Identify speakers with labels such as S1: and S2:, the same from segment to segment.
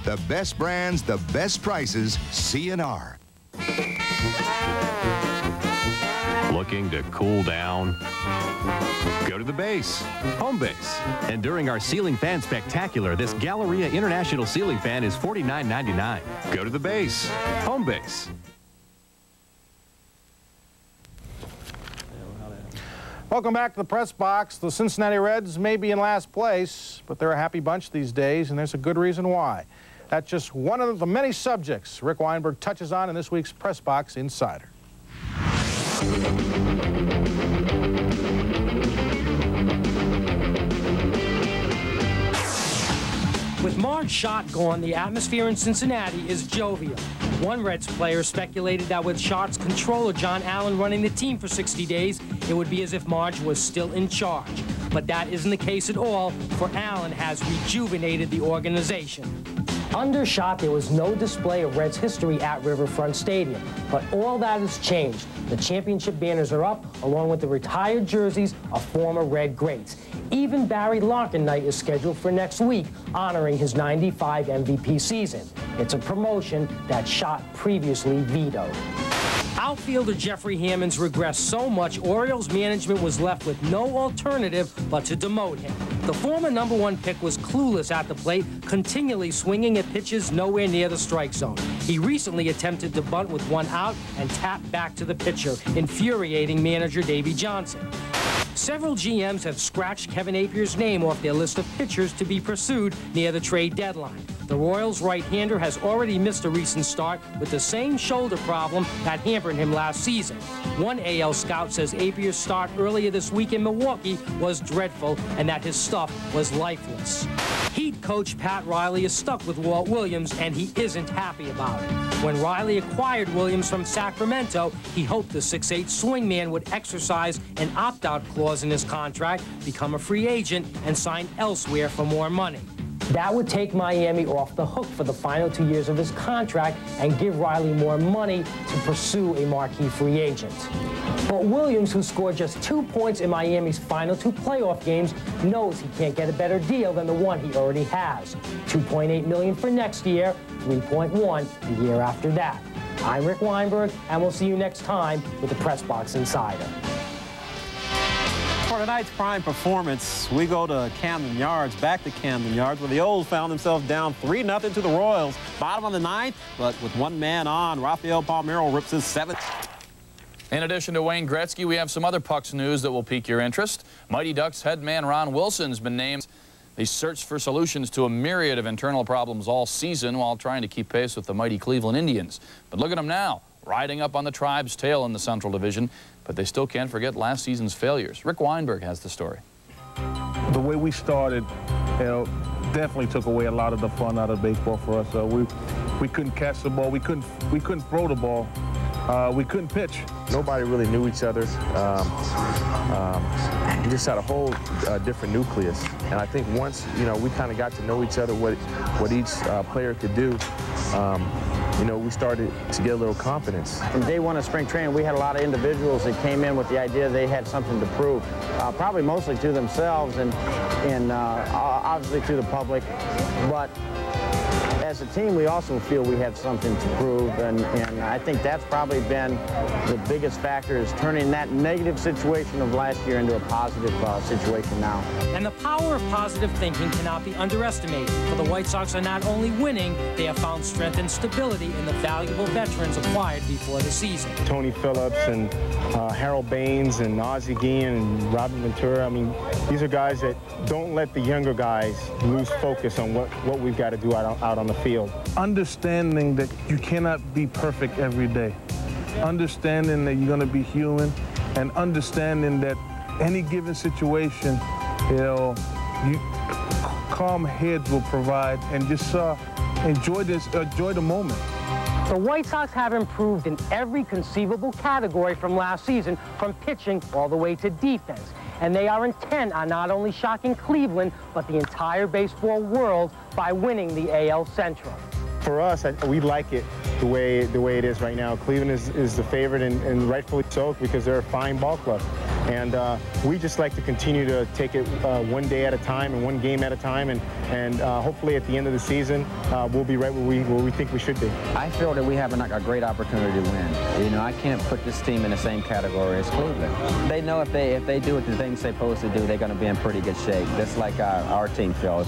S1: The best brands, the best prices, C&R.
S2: Looking to cool down? Go to the base, Home Base. And during our Ceiling Fan Spectacular, this Galleria International Ceiling Fan is $49.99. Go to the base, Home Base.
S3: Welcome back to the press box. The Cincinnati Reds may be in last place, but they're a happy bunch these days, and there's a good reason why. That's just one of the many subjects Rick Weinberg touches on in this week's Press Box Insider.
S4: With Marge Schott gone, the atmosphere in Cincinnati is jovial. One Reds player speculated that with Schott's controller John Allen running the team for 60 days, it would be as if Marge was still in charge. But that isn't the case at all, for Allen has rejuvenated the organization. Under Schott, there was no display of Reds history at Riverfront Stadium, but all that has changed. The championship banners are up, along with the retired jerseys of former Red greats. Even Barry Larkin Night is scheduled for next week, honoring his '95 MVP season. It's a promotion that Schott previously vetoed. Outfielder Jeffrey Hammonds regressed so much, Orioles management was left with no alternative but to demote him. The former #1 pick was clueless at the plate, continually swinging at pitches nowhere near the strike zone. He recently attempted to bunt with one out and tapped back to the pitcher, infuriating manager Davey Johnson. Several GMs have scratched Kevin Apier's name off their list of pitchers to be pursued near the trade deadline. The Royals' right-hander has already missed a recent start with the same shoulder problem that hampered him last season. One AL scout says Apier's start earlier this week in Milwaukee was dreadful and that his stuff was lifeless. Heat coach Pat Riley is stuck with Walt Williams, and he isn't happy about it. When Riley acquired Williams from Sacramento, he hoped the 6'8 swingman would exercise an opt-out clause in his contract, become a free agent, and sign elsewhere for more money. That would take Miami off the hook for the final 2 years of his contract and give Riley more money to pursue a marquee free agent. But Williams, who scored just 2 points in Miami's final 2 playoff games, knows he can't get a better deal than the one he already has. $2.8 million for next year, $3.1 the year after that. I'm Rick Weinberg, and we'll see you next time with the Press Box Insider.
S5: For tonight's prime performance, we go to Camden Yards, back to Camden Yards, where the O's found themselves down 3-0 to the Royals. Bottom of the ninth, but with one man on, Rafael Palmeiro rips his 7th.
S6: In addition to Wayne Gretzky, we have some other Pucks news that will pique your interest. Mighty Ducks head man Ron Wilson's been named. They searched for solutions to a myriad of internal problems all season while trying to keep pace with the mighty Cleveland Indians. But look at them now, riding up on the Tribe's tail in the Central Division. But they still can't forget last season's failures. Rick Weinberg has the story.
S7: The way we started, definitely took away a lot of the fun out of baseball for us. We couldn't catch the ball, we couldn't throw the ball, we couldn't pitch.
S8: Nobody really knew each other. We just had a whole different nucleus. And I think once we kind of got to know each other, what each player could do. We started to get a little confidence.
S9: From day one of spring training, we had a lot of individuals that came in with the idea they had something to prove, probably mostly to themselves and obviously to the public. But as a team, we also feel we have something to prove, and I think that's probably been the biggest factor, is turning that negative situation of last year into a positive situation now.
S4: And the power of positive thinking cannot be underestimated, for the White Sox are not only winning, they have found strength and stability in the valuable veterans acquired before the season.
S7: Tony Phillips and Harold Baines and Ozzie Guillen and Robin Ventura, I mean, these are guys that don't let the younger guys lose focus on what we've got to do out on the field. Understanding that you cannot be perfect every day. Understanding that you're going to be human, and understanding that any given situation, calm heads will provide, and just enjoy the moment.
S4: The White Sox have improved in every conceivable category from last season, from pitching all the way to defense. And they are intent on not only shocking Cleveland, but the entire baseball world by winning the AL Central.
S7: For us, we like it the way it is right now. Cleveland is the favorite, and rightfully so, because they're a fine ball club. And we just like to continue to take it one day at a time and one game at a time, and hopefully at the end of the season, we'll be right where we think we should be.
S9: I feel that we have a great opportunity to win. You know, I can't put this team in the same category as Cleveland. They know if they do what the things they're supposed to do, they're going to be in pretty good shape. Just like our team feels.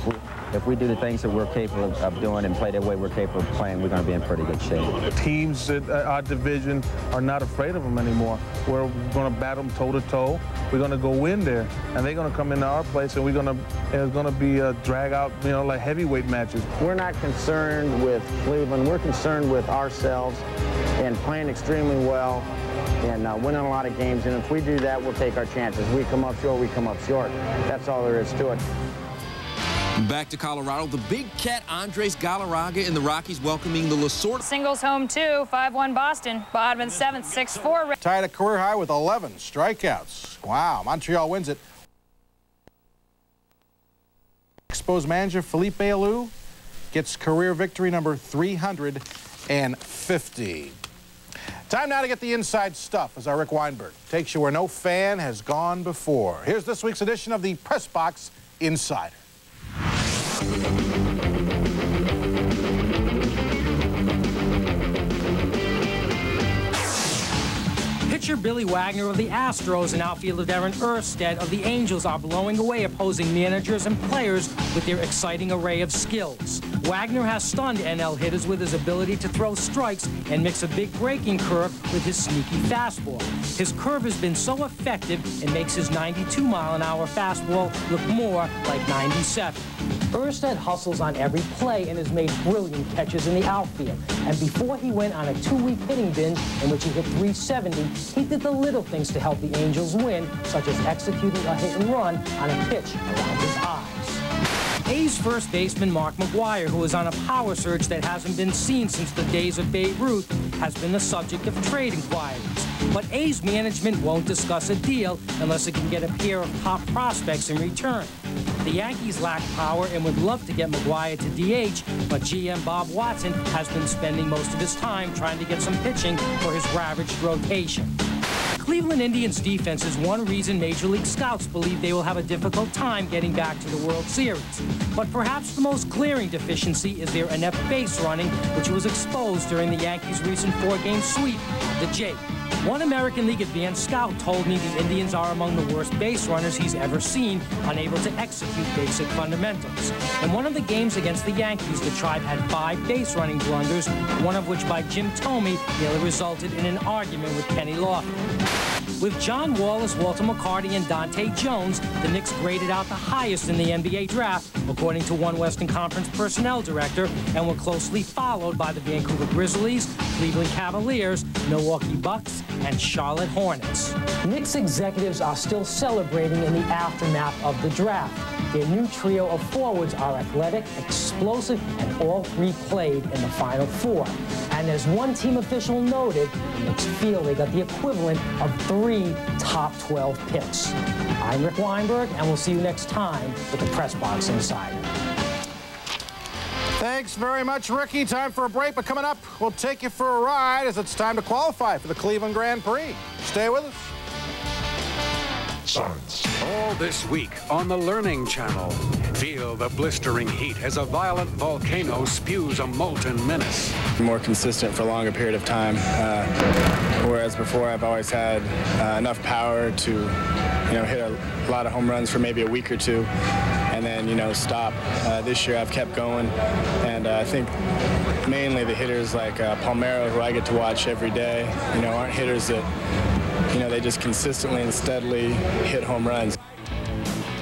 S9: If we do the things that we're capable of doing and play the way we're capable of playing, we're going to be in pretty good shape.
S10: Teams in our division are not afraid of them anymore. We're going to battle them toe-to-toe. We're going to go win there, and they're going to come into our place, and it's going to be a drag-out, you know, like heavyweight matches.
S9: We're not concerned with Cleveland. We're concerned with ourselves and playing extremely well and winning a lot of games. And if we do that, we'll take our chances. We come up short, we come up short. That's all there is to it.
S11: Back to Colorado, the big cat Andres Galarraga in the Rockies welcoming the Lasorda.
S12: Singles home too, 5-1 Boston. Bodman 7th, 6-4.
S3: Tied a career high with 11 strikeouts. Wow, Montreal wins it. Expos manager Felipe Alou gets career victory number 350. Time now to get the inside stuff as our Rick Weinberg takes you where no fan has gone before. Here's this week's edition of the Press Box Insider.
S4: Pitcher Billy Wagner of the Astros and outfielder Darren Erstad of the Angels are blowing away opposing managers and players with their exciting array of skills. Wagner has stunned NL hitters with his ability to throw strikes and mix a big breaking curve with his sneaky fastball. His curve has been so effective it makes his 92-mile-an-hour fastball look more like 97. Erstad hustles on every play and has made brilliant catches in the outfield. And before he went on a 2-week hitting binge in which he hit 370, he did the little things to help the Angels win, such as executing a hit and run on a pitch around his eyes. A's first baseman Mark McGwire, who is on a power surge that hasn't been seen since the days of Babe Ruth, has been the subject of trade inquiries. But A's management won't discuss a deal unless it can get a pair of top prospects in return. The Yankees lack power and would love to get McGwire to DH, but GM Bob Watson has been spending most of his time trying to get some pitching for his ravaged rotation. The Cleveland Indians defense is one reason Major League scouts believe they will have a difficult time getting back to the World Series. But perhaps the most glaring deficiency is their inept base running, which was exposed during the Yankees' recent 4-game sweep of the Jake. One American League advanced scout told me the Indians are among the worst base runners he's ever seen, unable to execute basic fundamentals. In one of the games against the Yankees, the Tribe had 5 base running blunders, one of which by Jim Thome nearly resulted in an argument with Kenny Lofton. With John Wallace, Walter McCarty, and Dante Jones, the Knicks graded out the highest in the NBA draft, according to one Western Conference personnel director, and were closely followed by the Vancouver Grizzlies, Cleveland Cavaliers, Milwaukee Bucks, and Charlotte Hornets. Knicks executives are still celebrating in the aftermath of the draft. Their new trio of forwards are athletic, explosive, and all 3 played in the Final Four. And as one team official noted, the Knicks feel they got the equivalent of 3 top 12 picks. I'm Rick Weinberg, and we'll see you next time with the Press Box Insider.
S3: Thanks very much, Ricky. Time for a break, but coming up, we'll take you for a ride as it's time to qualify for the Cleveland Grand Prix. Stay with us.
S13: All this week on the Learning Channel. Feel the blistering heat as a violent volcano spews a molten menace.
S14: More consistent for a longer period of time, whereas before I've always had enough power to, hit a lot of home runs for maybe a week or two, and then, stop. This year I've kept going, and I think mainly the hitters like Palmeiro, who I get to watch every day, aren't hitters that, they just consistently and steadily hit home runs.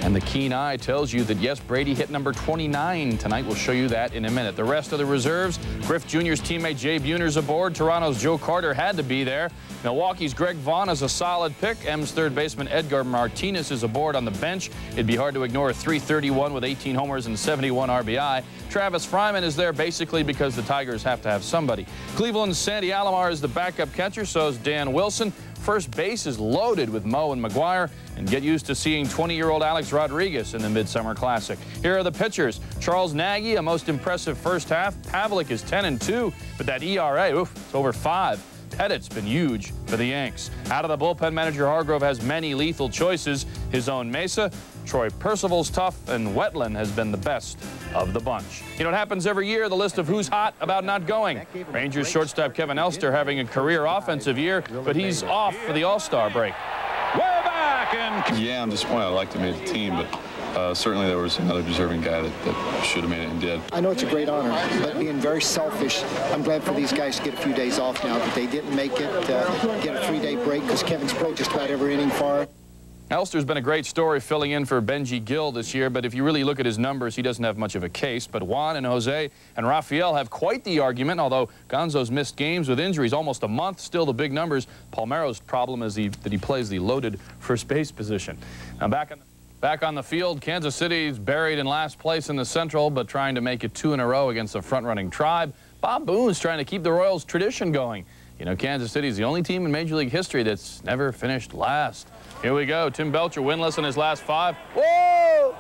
S6: And the keen eye tells you that, yes, Brady hit number 29 tonight. We'll show you that in a minute. The rest of the reserves, Griff Jr.'s teammate Jay Buhner's aboard. Toronto's Joe Carter had to be there. Milwaukee's Greg Vaughn is a solid pick. M's third baseman Edgar Martinez is aboard on the bench. It'd be hard to ignore a .331 with 18 homers and 71 RBI. Travis Fryman is there basically because the Tigers have to have somebody. Cleveland's Sandy Alomar is the backup catcher, so is Dan Wilson. First base is loaded with Mo and McGwire, and get used to seeing 20-year-old Alex Rodriguez in the Midsummer Classic. Here are the pitchers. Charles Nagy, a most impressive first half. Pavlik is 10-2, but that ERA, it's over 5. Pettit's been huge for the Yanks. Out of the bullpen, manager Hargrove has many lethal choices. His own Mesa, Troy Percival's tough, and Wetland has been the best of the bunch. You know, it happens every year, the list of who's hot about not going. Rangers shortstop Kevin Elster having a career offensive year, but he's off for the All-Star break. Way back and...
S15: Yeah, I'm disappointed. I like to make the team, but certainly there was another deserving guy that should have made it and did.
S16: I know it's a great honor, but being very selfish, I'm glad for these guys to get a few days off now that they didn't make it, get a 3-day break because Kevin's played just about every inning for.
S6: Elster's been a great story filling in for Benji Gill this year, but if you really look at his numbers, he doesn't have much of a case. But Juan and Jose and Rafael have quite the argument, although Gonzo's missed games with injuries almost a month. Still the big numbers. Palmero's problem is that he plays the loaded first base position. Now back on the field, Kansas City's buried in last place in the Central, but trying to make it 2 in a row against a front-running Tribe. Bob Boone's trying to keep the Royals' tradition going. You know, Kansas City's the only team in Major League history that's never finished last. Here we go. Tim Belcher winless in his last 5. Whoa!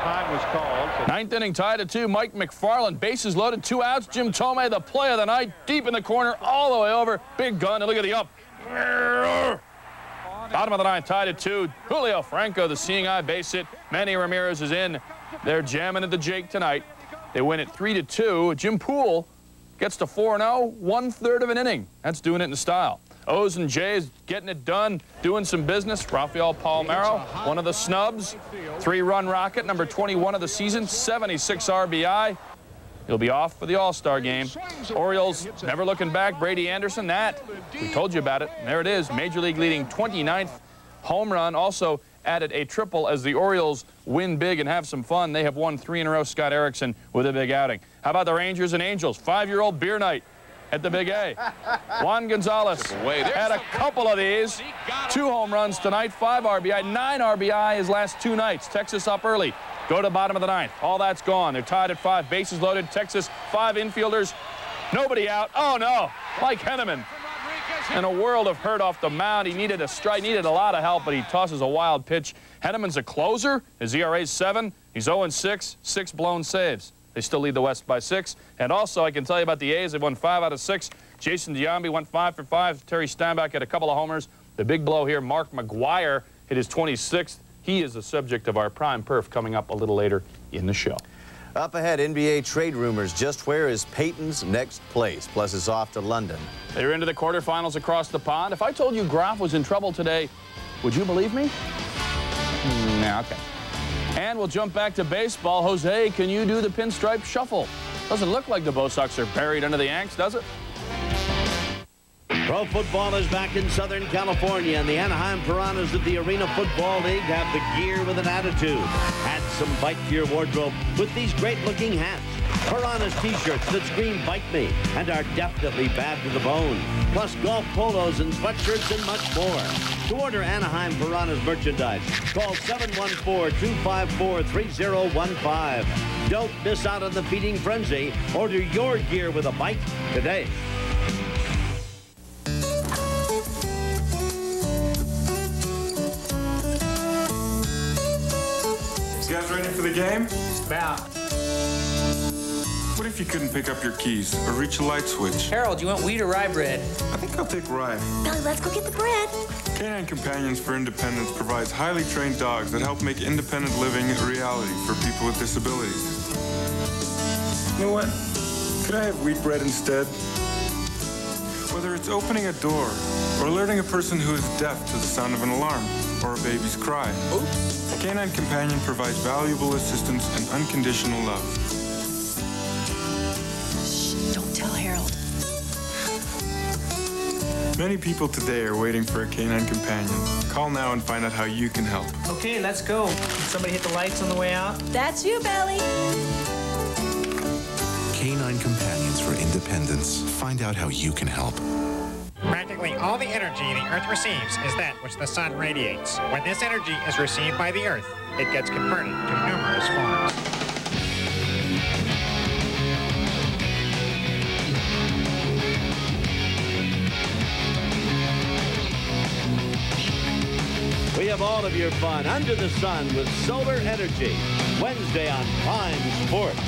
S3: Time was called.
S6: Ninth inning tied at 2. Mike McFarland, bases loaded, 2 outs. Jim Tomei, the play of the night, deep in the corner, all the way over. Big gun, and look at the up. Bottom of the 9th tied at 2. Julio Franco, the seeing eye, base hit. Manny Ramirez is in. They're jamming at the Jake tonight. They win it 3-2. Jim Poole gets to 4-0, 1/3 of an inning. That's doing it in style. O's and J's getting it done, doing some business. Rafael Palmeiro, one of the snubs. 3-run rocket, number 21 of the season, 76 RBI. He'll be off for the All-Star game. Orioles never looking back. Brady Anderson, we told you about it. And there it is, Major League leading 29th home run. Also added a triple as the Orioles win big and have some fun. They have won 3 in a row. Scott Erickson with a big outing. How about the Rangers and Angels? 5-year-old beer night at the Big A. Juan Gonzalez had a couple of these. 2 home runs tonight, 5 RBI, 9 RBI his last 2 nights. Texas up early. Go to bottom of the 9th. All that's gone. They're tied at 5. Bases loaded. Texas, 5 infielders. Nobody out. Oh, no. Mike Henneman in a world of hurt off the mound. He needed a strike, needed a lot of help, but he tosses a wild pitch. Henneman's a closer. His ERA's 7. He's 0-6, 6 blown saves. They still lead the West by 6. And also, I can tell you about the A's. They've won 5 out of 6. Jason Giambi went 5 for 5. Terry Steinbach had a couple of homers. The big blow here, Mark McGuire hit his 26th. He is the subject of our prime perf coming up a little later in the show.
S17: Up ahead, NBA trade rumors. Just where is Peyton's next place? Plus, it's off to London.
S6: They're into the quarterfinals across the pond. If I told you Groff was in trouble today, would you believe me? Nah, okay. And we'll jump back to baseball. Jose, can you do the pinstripe shuffle? Doesn't look like the Bo Sox are buried under the Yanks, does it?
S18: Pro football is back in Southern California, and the Anaheim Piranhas of the Arena Football League have the gear with an attitude. Add some bite to your wardrobe with these great-looking hats. Piranhas t-shirts that scream "Bite Me" and are definitely bad to the bone. Plus golf polos and sweatshirts and much more. To order Anaheim Piranhas merchandise, call 714-254-3015. Don't miss out on the feeding frenzy. Order your gear with a bite today.
S19: You guys ready for the game?
S4: About.
S19: What if you couldn't pick up your keys or reach a light switch?
S4: Harold, you want wheat or rye bread?
S19: I think I'll take rye.
S20: Billy, let's go get the bread.
S19: Canine Companions for Independence provides highly trained dogs that help make independent living a reality for people with disabilities. You know what? Could I have wheat bread instead? Whether it's opening a door or alerting a person who is deaf to the sound of an alarm or a baby's cry. Oops. Canine Companion provides valuable assistance and unconditional love.
S20: Shh, don't tell Harold.
S19: Many people today are waiting for a canine companion. Call now and find out how you can help.
S4: Okay, let's go. Did somebody hit the lights on the way out?
S20: That's you, Belly.
S21: Canine Companions for Independence. Find out how you can help.
S22: Practically all the energy the Earth receives is that which the sun radiates. When this energy is received by the Earth, it gets converted to numerous forms.
S18: We have all of your fun under the sun with solar energy. Wednesday on Prime Sports.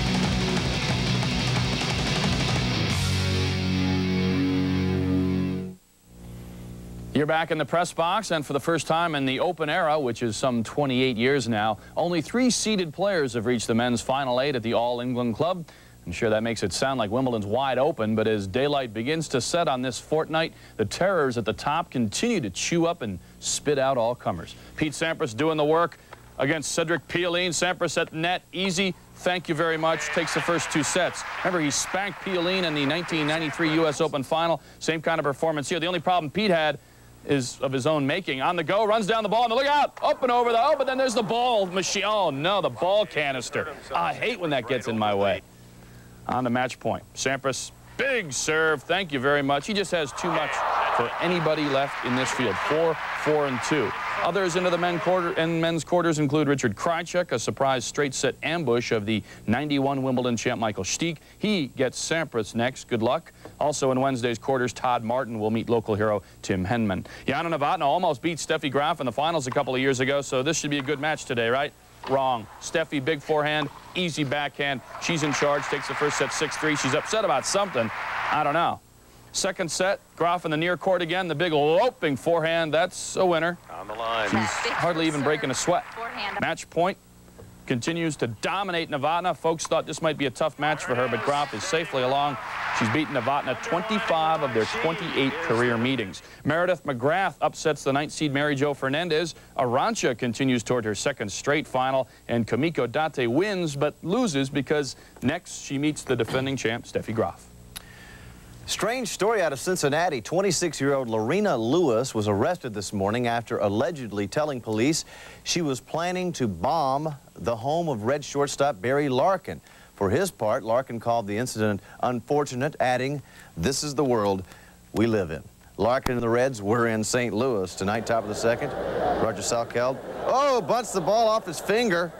S6: You're back in the press box, and for the first time in the Open era, which is some 28 years now, only 3 seeded players have reached the men's Final 8 at the All England Club. I'm sure that makes it sound like Wimbledon's wide open, but as daylight begins to set on this fortnight, the terrors at the top continue to chew up and spit out all comers. Pete Sampras doing the work against Cedric Pioline. Sampras at net, easy. Thank you very much. Takes the first 2 sets. Remember, he spanked Pioline in the 1993 U.S. Open final. Same kind of performance here. The only problem Pete had is of his own making. On the go, runs down the ball, and look out! Up and over the, oh, but then there's the ball machine. Oh, no, the ball canister. I hate when that gets in my way. On the match point. Sampras, big serve. Thank you very much. He just has too much for anybody left in this field. 4, 4, and 2. Others into the men's quarters include Richard Krajicek, a surprise straight-set ambush of the 91 Wimbledon champ Michael Stich. He gets Sampras next. Good luck. Also in Wednesday's quarters, Todd Martin will meet local hero Tim Henman. Jana Novotná almost beat Steffi Graf in the finals a couple of years ago, so this should be a good match today, right? Wrong. Steffi, big forehand, easy backhand. She's in charge, takes the first set 6-3. She's upset about something. I don't know. Second set, Graf in the near court again. The big loping forehand, that's a winner.
S1: On the line.
S6: She's hardly even breaking a sweat. Match point continues to dominate Novotná. Folks thought this might be a tough match for her, but Graf is safely along. She's beaten Novotná 25 of their 28 career meetings. Meredith McGrath upsets the 9th seed Mary Jo Fernandez. Arantxa continues toward her 2nd straight final, and Kamiko Date wins but loses because next she meets the defending champ Steffi Graf.
S17: Strange story out of Cincinnati. 26-year-old Lorena Lewis was arrested this morning after allegedly telling police she was planning to bomb the home of Red shortstop Barry Larkin. For his part, Larkin called the incident unfortunate, adding, "This is the world we live in." Larkin and the Reds were in St. Louis tonight, top of the 2nd. Roger Salkeld, oh, bunts the ball off his finger.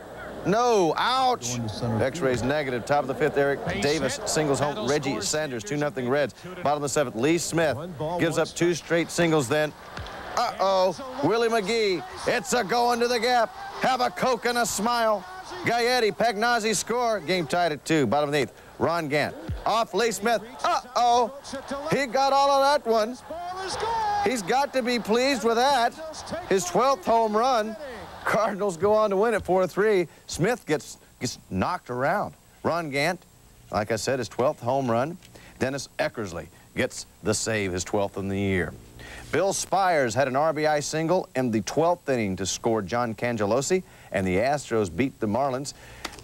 S17: No, ouch. X-rays negative. Top of the 5th, Eric Davis singles home Reggie Sanders, 2-0 Reds. Bottom of the 7th, Lee Smith gives up 2 straight singles then. Uh-oh, Willie McGee, it's a going to the gap. Have a Coke and a smile. Gaetti, Pagnazzi score. Game tied at 2. Bottom of the 8th, Ron Gant. Off Lee Smith. Uh-oh, he got all of that one. He's got to be pleased with that. His 12th home run. Cardinals go on to win it 4-3. Smith gets knocked around. Ron Gant, like I said, his 12th home run. Dennis Eckersley gets the save, his 12th in the year. Bill Spires had an RBI single in the 12th inning to score John Cangelosi, and the Astros beat the Marlins,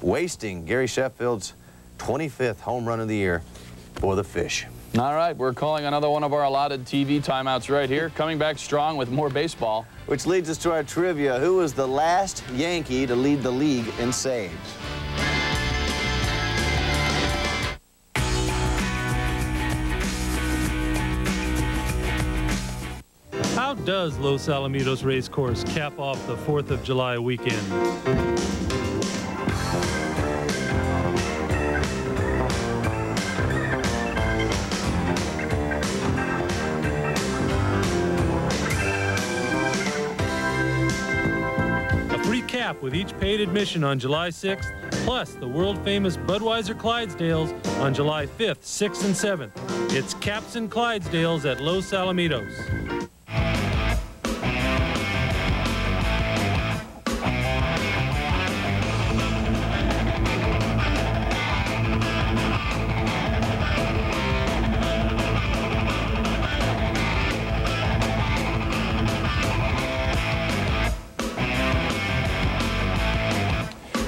S17: wasting Gary Sheffield's 25th home run of the year for the Fish.
S6: All right, we're calling another one of our allotted TV timeouts right here. Coming back strong with more baseball.
S17: Which leads us to our trivia. Who was the last Yankee to lead the league in saves?
S2: How does Los Alamitos Racecourse cap off the 4th of July weekend? Cap with each paid admission on July 6th, plus the world-famous Budweiser Clydesdales on July 5th, 6th, and 7th. It's Caps and Clydesdales at Los Alamitos.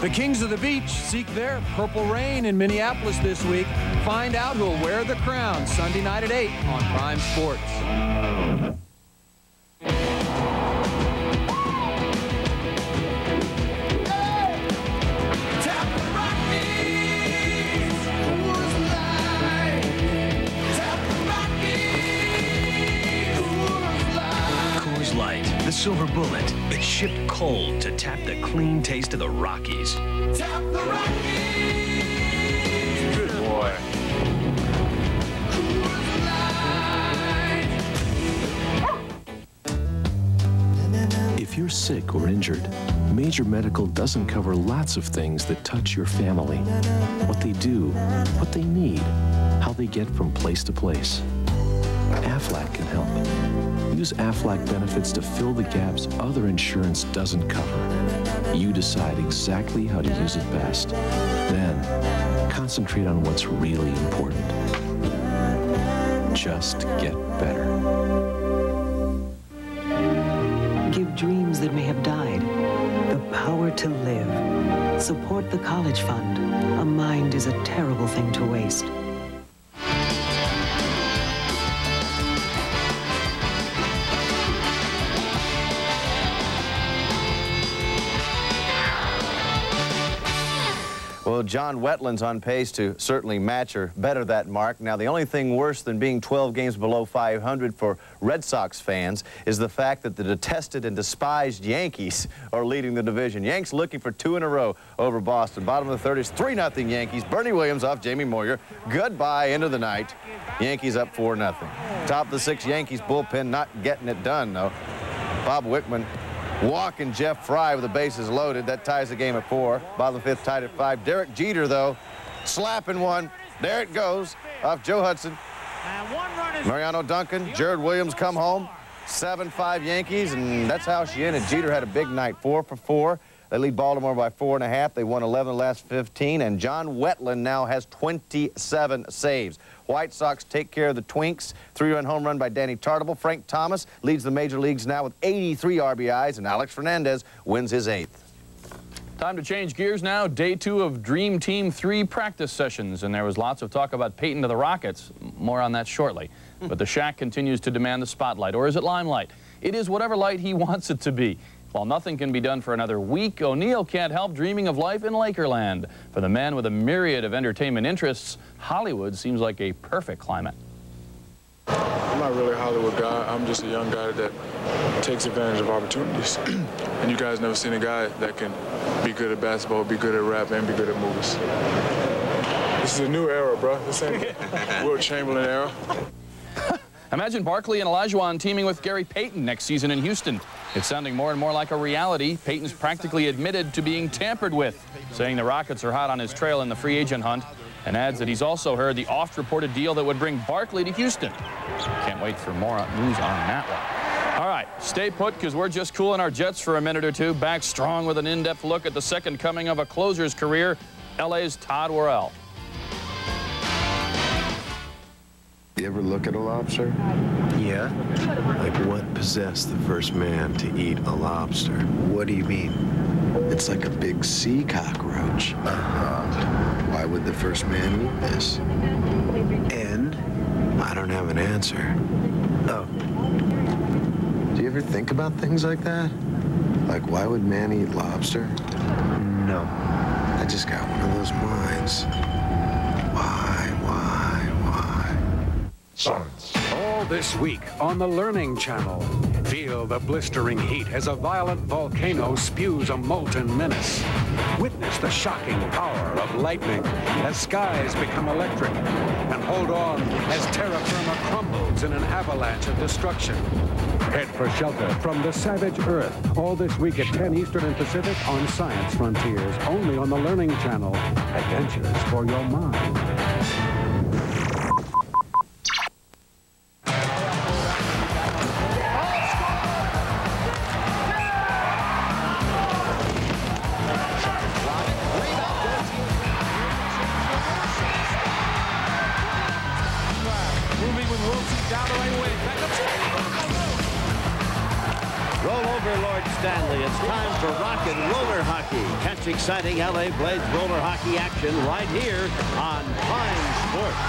S23: The Kings of the Beach seek their Purple Rain in Minneapolis this week. Find out who'll wear the crown Sunday night at 8 on Prime Sports.
S24: Coors Light, the silver bullet. It's shipped cold to tap the clean taste of the Rockies.
S1: Tap the Rockies!
S6: Good boy.
S25: If you're sick or injured, Major Medical doesn't cover lots of things that touch your family. What they do, what they need, how they get from place to place. Aflac can help. Use Aflac benefits to fill the gaps other insurance doesn't cover. You decide exactly how to use it best. Then, concentrate on what's really important. Just get better.
S5: Give dreams that may have died the power to live. Support the College Fund. A mind is a terrible thing to waste.
S17: Well, John Wetland's on pace to certainly match or better that mark. Now, the only thing worse than being 12 games below 500 for Red Sox fans is the fact that the detested and despised Yankees are leading the division. Yanks looking for 2 in a row over Boston. Bottom of the third is 3-0 Yankees. Bernie Williams off Jamie Moyer. Goodbye, end of the night. Yankees up 4-0. Top of the 6th, Yankees bullpen not getting it done, though. Bob Wickman walking Jeff Fry with the bases loaded. That ties the game at 4. Bottom of the 5th tied at 5. Derek Jeter, though, slapping one. There it goes off Joe Hudson. Mariano Duncan, Jared Williams come home. 7-5 Yankees, and that's how she ended. Jeter had a big night, 4 for 4. They lead Baltimore by 4.5. They won 11 of the last 15, and John Wetland now has 27 saves. White Sox take care of the Twinks. 3-run home run by Danny Tartable. Frank Thomas leads the major leagues now with 83 RBIs, and Alex Fernandez wins his 8th.
S6: Time to change gears now. Day 2 of Dream Team 3 practice sessions, and there was lots of talk about Peyton to the Rockets. More on that shortly. But the Shack continues to demand the spotlight, or is it limelight? It is whatever light he wants it to be. While nothing can be done for another week, O'Neal can't help dreaming of life in Lakerland. For the man with a myriad of entertainment interests, Hollywood seems like a perfect climate.
S19: I'm not really a Hollywood guy. I'm just a young guy that takes advantage of opportunities. And you guys never seen a guy that can be good at basketball, be good at rap, and be good at movies. This is a new era, bro. This ain't Will Chamberlain era.
S6: Imagine Barkley and Olajuwon teaming with Gary Payton next season in Houston. It's sounding more and more like a reality. Payton's practically admitted to being tampered with, saying the Rockets are hot on his trail in the free agent hunt, and adds that he's also heard the oft-reported deal that would bring Barkley to Houston. Can't wait for more news on that one. All right, stay put, because we're just cooling our jets for a minute or two. Back strong with an in-depth look at the second coming of a closer's career, LA's Todd Worrell.
S7: You ever look at a lobster?
S21: Yeah. Like what possessed the first man to eat a lobster?
S7: What do you mean?
S21: It's like a big sea cockroach.
S7: Why would the first man eat this?
S21: And I don't have an answer.
S7: Oh. Do you ever think about things like that? Like, why would man eat lobster?
S21: No.
S7: I just got one of those minds.
S13: All this week on the Learning Channel. Feel the blistering heat as a violent volcano spews a molten menace. Witness the shocking power of lightning as skies become electric. And hold on as terra firma crumbles in an avalanche of destruction. Head for shelter from the savage Earth. All this week at 10 Eastern and Pacific on Science Frontiers. Only on the Learning Channel. Adventures for your mind.
S18: It's time for rock and roller hockey. Catch exciting LA Blades roller hockey action right here on Prime Sports.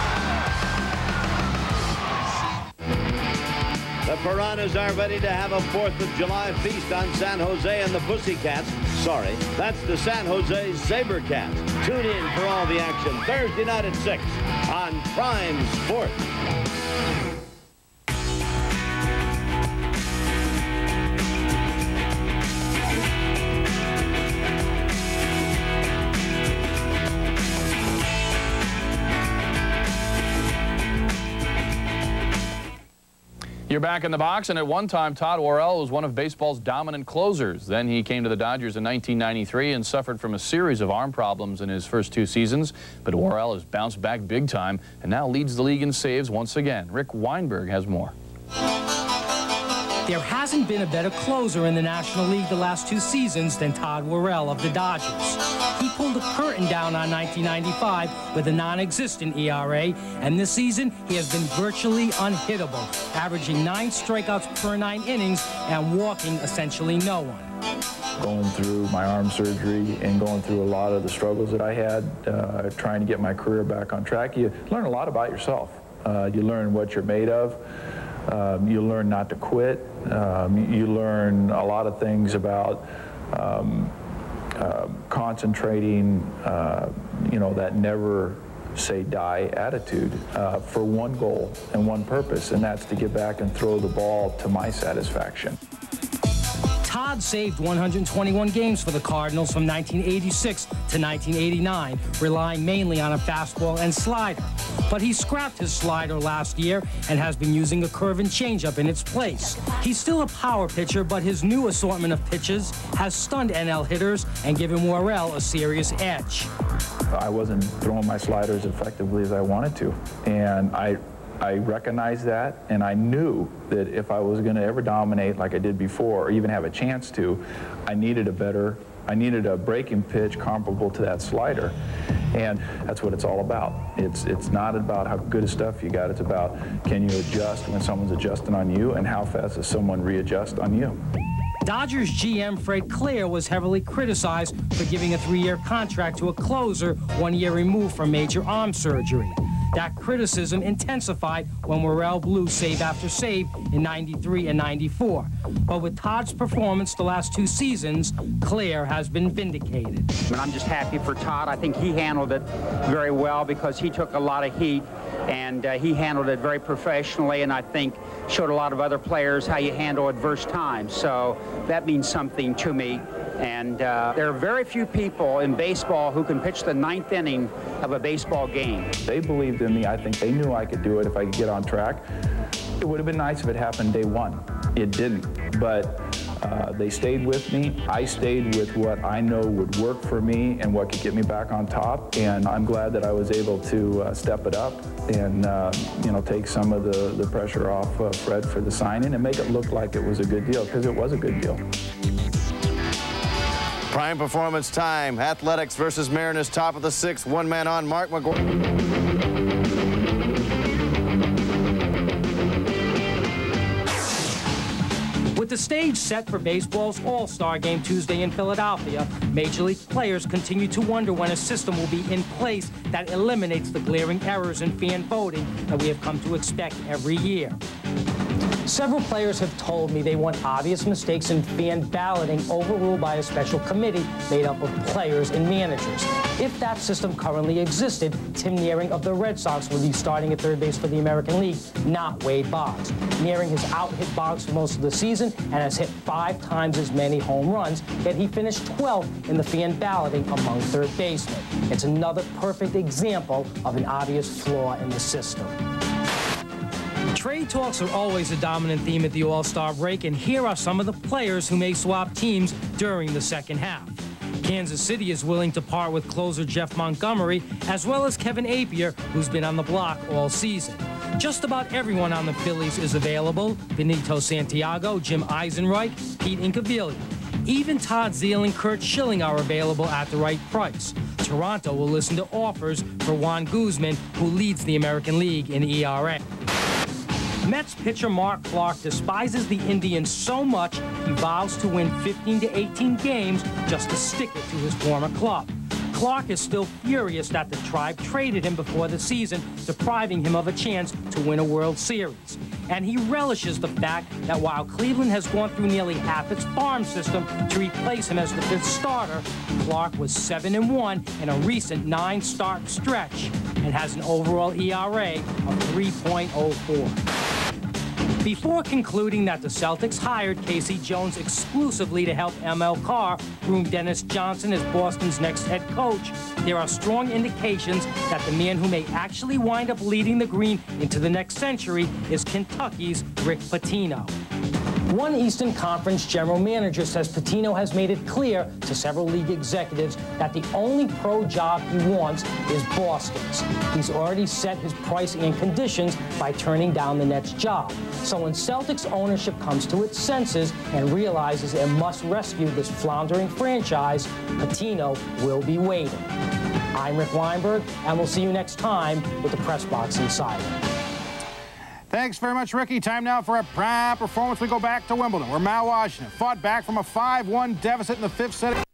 S18: The Piranhas are ready to have a 4th of July feast on San Jose and the Pussycats. Sorry, that's the San Jose Sabercats. Tune in for all the action Thursday night at 6 on Prime Sports.
S6: You're back in the box, and at one time, Todd Worrell was one of baseball's dominant closers. Then he came to the Dodgers in 1993 and suffered from a series of arm problems in his first 2 seasons. But Worrell has bounced back big time and now leads the league in saves once again. Rick Weinberg has more.
S4: There hasn't been a better closer in the National League the last 2 seasons than Todd Worrell of the Dodgers. He pulled the curtain down on 1995 with a non-existent ERA, and this season he has been virtually unhittable, averaging 9 strikeouts per 9 innings and walking essentially no one.
S8: Going through my arm surgery and going through a lot of the struggles that I had, trying to get my career back on track, you learn a lot about yourself. You learn what you're made of. You learn not to quit. You learn a lot of things about concentrating, you know, that never say die attitude for one goal and one purpose, and that's to get back and throw the ball to my satisfaction.
S4: Todd saved 121 games for the Cardinals from 1986 to 1989, relying mainly on a fastball and slider. But he scrapped his slider last year and has been using a curve and changeup in its place. He's still a power pitcher, but his new assortment of pitches has stunned NL hitters and given Worrell a serious edge.
S8: I wasn't throwing my sliders effectively as I wanted to, and I recognized that, and I knew that if I was going to ever dominate like I did before, or even have a chance to, I needed a breaking pitch comparable to that slider, and that's what it's all about. It's not about how good a stuff you got, it's about can you adjust when someone's adjusting on you, and how fast does someone readjust on you.
S4: Dodgers GM Fred Claire was heavily criticized for giving a 3-year contract to a closer 1 year removed from major arm surgery. That criticism intensified when Worrell blew save after save in '93 and '94. But with Todd's performance the last 2 seasons, Claire has been vindicated.
S9: And I'm just happy for Todd. I think he handled it very well because he took a lot of heat, and he handled it very professionally, and I think showed a lot of other players how you handle adverse times. So that means something to me. And there are very few people in baseball who can pitch the 9th inning of a baseball game.
S8: They believed in me. I think they knew I could do it if I could get on track. It would have been nice if it happened day 1. It didn't, but they stayed with me. I stayed with what I know would work for me and what could get me back on top, and I'm glad that I was able to step it up and you know, take some of the pressure off Fred for the signing and make it look like it was a good deal, because it was a good deal.
S17: Prime performance time. Athletics versus Mariners, top of the 6th. 1 man on, Mark McGuire.
S4: With the stage set for baseball's All-Star Game Tuesday in Philadelphia, Major League players continue to wonder when a system will be in place that eliminates the glaring errors in fan voting that we have come to expect every year. Several players have told me they want obvious mistakes in fan balloting overruled by a special committee made up of players and managers. If that system currently existed, Tim Nearing of the Red Sox would be starting at third base for the American League, not Wade Boggs. Nearing has out-hit Boggs for most of the season and has hit 5 times as many home runs, yet he finished 12th in the fan balloting among third basemen. It's another perfect example of an obvious flaw in the system. Trade talks are always a dominant theme at the All-Star break, and here are some of the players who may swap teams during the second half. Kansas City is willing to part with closer Jeff Montgomery, as well as Kevin Appier, who's been on the block all season. Just about everyone on the Phillies is available: Benito Santiago, Jim Eisenreich, Pete Incaviglia. Even Todd Zeile and Kurt Schilling are available at the right price. Toronto will listen to offers for Juan Guzman, who leads the American League in ERA. Mets pitcher Mark Clark despises the Indians so much he vows to win 15 to 18 games just to stick it to his former club. Clark is still furious that the Tribe traded him before the season, depriving him of a chance to win a World Series. And he relishes the fact that while Cleveland has gone through nearly half its farm system to replace him as the 5th starter, Clark was 7-1 in a recent 9-start stretch and has an overall ERA of 3.04. Before concluding that the Celtics hired Casey Jones exclusively to help ML Carr groom Dennis Johnson as Boston's next head coach, there are strong indications that the man who may actually wind up leading the Green into the next century is Kentucky's Rick Pitino. One Eastern Conference general manager says Pitino has made it clear to several league executives that the only pro job he wants is Boston's. He's already set his pricing and conditions by turning down the Nets job. So when Celtics ownership comes to its senses and realizes it must rescue this floundering franchise, Pitino will be waiting. I'm Rick Weinberg, and we'll see you next time with the Press Box Insider.
S3: Thanks very much, Ricky. Time now for a prime performance. We go back to Wimbledon, where Mal Washington fought back from a 5-1 deficit in the 5th set.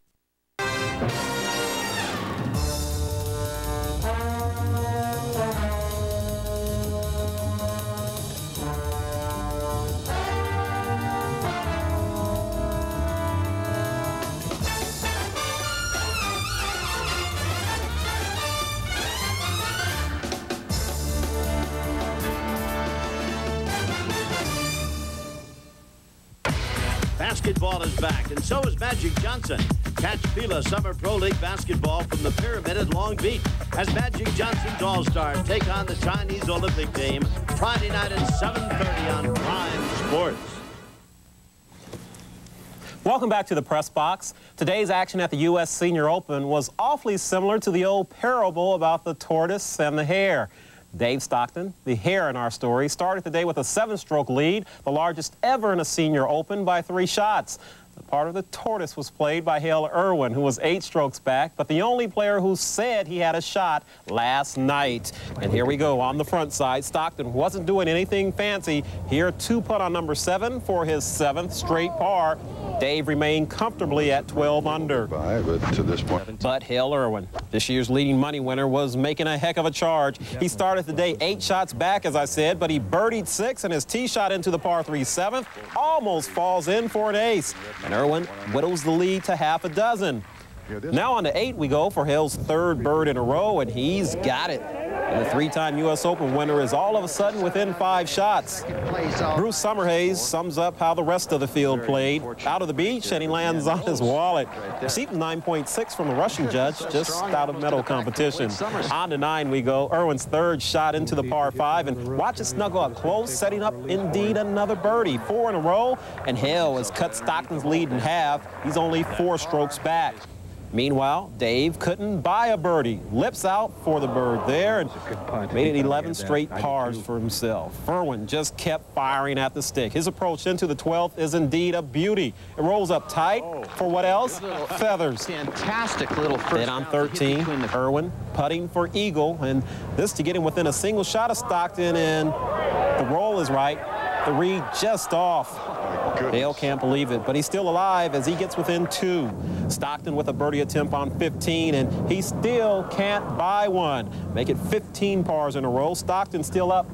S18: Basketball is back, and so is Magic Johnson. Catch Fila Summer Pro League basketball from the Pyramid at Long Beach as Magic Johnson's All-Stars take on the Chinese Olympic team Friday night at 7:30 on Prime Sports.
S10: Welcome back to the Press Box. Today's action at the U.S. Senior Open was awfully similar to the old parable about the tortoise and the hare. Dave Stockton, the hare in our story, started the day with a 7-stroke lead, the largest ever in a Senior Open by 3 shots. The part of the tortoise was played by Hale Irwin, who was 8 strokes back, but the only player who said he had a shot last night. And here we go on the front side. Stockton wasn't doing anything fancy. Here, 2-putt on number 7 for his 7th straight par. Dave remained comfortably at 12 under. But Hale Irwin, this year's leading money winner, was making a heck of a charge. He started the day 8 shots back, as I said, but he birdied 6, and his tee shot into the par 3 7th almost falls in for an ace. And Irwin whittles the lead to half a dozen. Now on to 8 we go for Hale's 3rd bird in a row, and he's got it. And the 3-time U.S. Open winner is all of a sudden within 5 shots. Bruce Summerhays sums up how the rest of the field played. Out of the beach, and he lands on his wallet. Receiving 9.6 from the Russian judge, just out of medal competition. On to 9 we go. Irwin's 3rd shot into the par 5, and watch it snuggle up close, setting up indeed another birdie. 4 in a row, and Hale has cut Stockton's lead in half. He's only 4 strokes back. Meanwhile, Dave couldn't buy a birdie. Lips out for the bird there, and made it 11 straight pars for himself. Irwin just kept firing at the stick. His approach into the 12th is indeed a beauty. It rolls up tight for what else? Feathers.
S11: Fantastic little first.
S10: Then on 13, Irwin putting for eagle, and this to get him within a single shot of Stockton, and the roll is right. The read just off. Dale can't believe it, but he's still alive as he gets within 2. Stockton with a birdie attempt on 15, and he still can't buy one. Make it 15 pars in a row. Stockton still up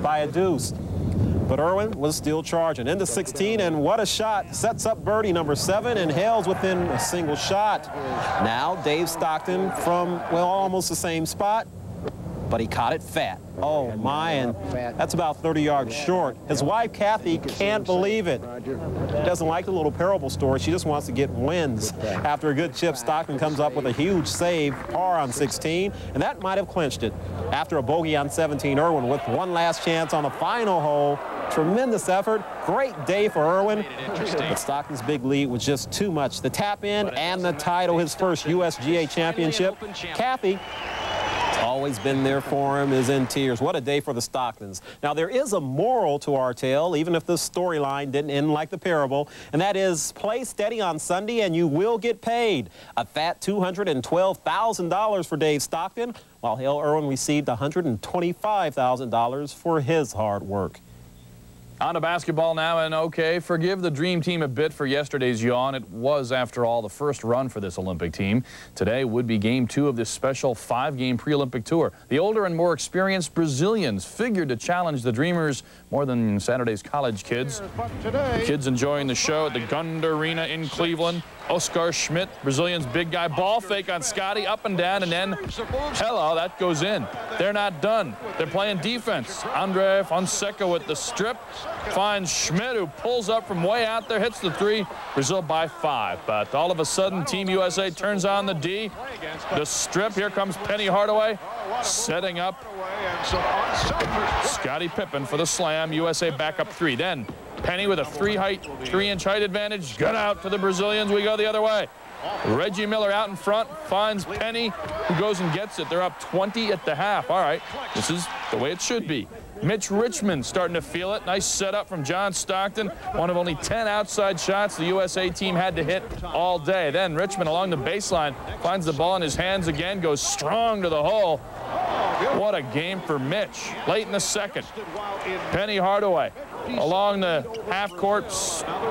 S10: by a deuce. But Irwin was still charging into 16, and what a shot. Sets up birdie number 7, and Hale's within a single shot. Now Dave Stockton from, well, almost the same spot, but he caught it fat. Oh my, and that's about 30 yards short. His wife, Kathy, can't believe it. Doesn't like the little parable story. She just wants to get wins. After a good chip, Stockton comes up with a huge save, par on 16, and that might have clinched it. After a bogey on 17, Irwin with one last chance on the final hole. Tremendous effort. Great day for Irwin. But Stockton's big lead was just too much. The tap in and the title, his first USGA championship. Kathy, always been there for him, is in tears. What a day for the Stocktons. Now, there is a moral to our tale, even if the storyline didn't end like the parable, and that is play steady on Sunday and you will get paid. A fat $212,000 for Dave Stockton, while Hale Irwin received $125,000 for his hard work.
S6: On to basketball now, and okay, forgive the Dream Team a bit for yesterday's yawn. It was, after all, the first run for this Olympic team. Today would be Game 2 of this special 5-game pre-Olympic tour. The older and more experienced Brazilians figured to challenge the Dreamers more than Saturday's college kids. The kids enjoying the show at the Gund Arena in Cleveland. Oscar Schmidt, Brazilian's big guy, ball fake on Scotty, up and down, and then, hello, that goes in. They're not done. They're playing defense. Andre Fonseca with the strip. finds Schmidt, who pulls up from way out there, hits the 3. Brazil by 5. But all of a sudden, Team USA turns on the D. The strip. Here comes Penny Hardaway, setting up Scottie Pippen for the slam. USA back up 3. Then Penny with a 3-inch height advantage. Gut out to the Brazilians. We go the other way. Reggie Miller out in front finds Penny, who goes and gets it. They're up 20 at the half. All right, this is the way it should be. Mitch Richmond starting to feel it. Nice setup from John Stockton. One of only 10 outside shots the USA team had to hit all day. Then Richmond along the baseline finds the ball in his hands again, goes strong to the hole. What a game for Mitch. Late in the second, Penny Hardaway along the half-court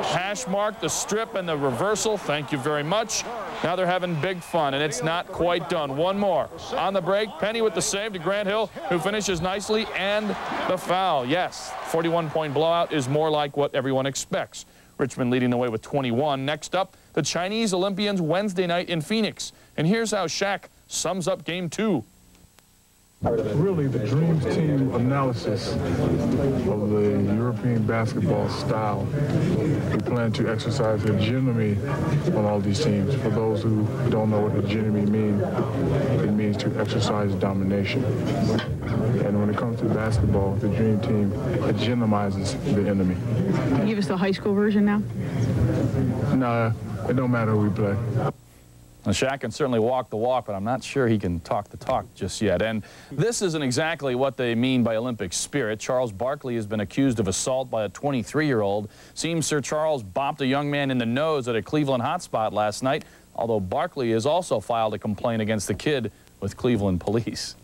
S6: hash mark, the strip, and the reversal. Thank you very much. Now they're having big fun, and it's not quite done. One more. On the break, Penny with the save to Grant Hill, who finishes nicely, and the foul. Yes, 41-point blowout is more like what everyone expects. Richmond leading the way with 21. Next up, the Chinese Olympians Wednesday night in Phoenix. And here's how Shaq sums up Game 2.
S11: Really, the dream team analysis of the European basketball style. We plan to exercise hegemony on all these teams. For those who don't know what hegemony means, it means to exercise domination. And when it comes to basketball, the dream team hegemonizes the enemy.
S12: Can you give us the high school version now?
S11: Nah, it don't matter who we play.
S6: Now, Shaq can certainly walk the walk, but I'm not sure he can talk the talk just yet. And this isn't exactly what they mean by Olympic spirit. Charles Barkley has been accused of assault by a 23-year-old. Seems Sir Charles bopped a young man in the nose at a Cleveland hotspot last night, although Barkley has also filed a complaint against the kid with Cleveland police.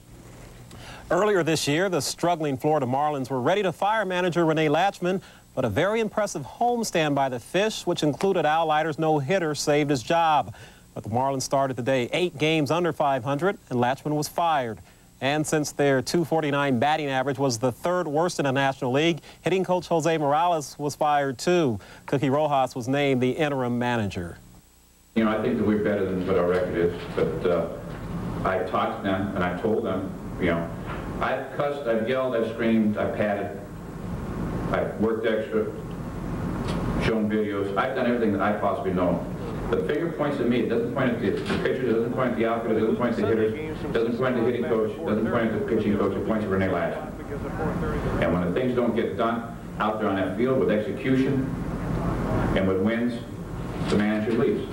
S10: Earlier this year, the struggling Florida Marlins were ready to fire manager Renee Latchman, but a very impressive homestand by the Fish, which included Al Leiter's no-hitter, saved his job. But the Marlins started the day 8 games under 500, and Latchman was fired. And since their .249 batting average was the 3rd worst in the National League, hitting coach Jose Morales was fired too. Cookie Rojas was named the interim manager.
S14: You know, I think that we're better than what our record is, but I talked to them and I told them, you know, I've cussed, I've yelled, I've screamed, I've patted, I've worked extra, shown videos, I've done everything that I possibly know. The finger points at me. It doesn't point at the pitcher, doesn't point at the outfielder, doesn't point at the hitters, doesn't point at the hitting coach, doesn't point at the pitching coach, it points at Renee Latchman. And when the things don't get done out there on that field with execution and with wins, the manager leaves.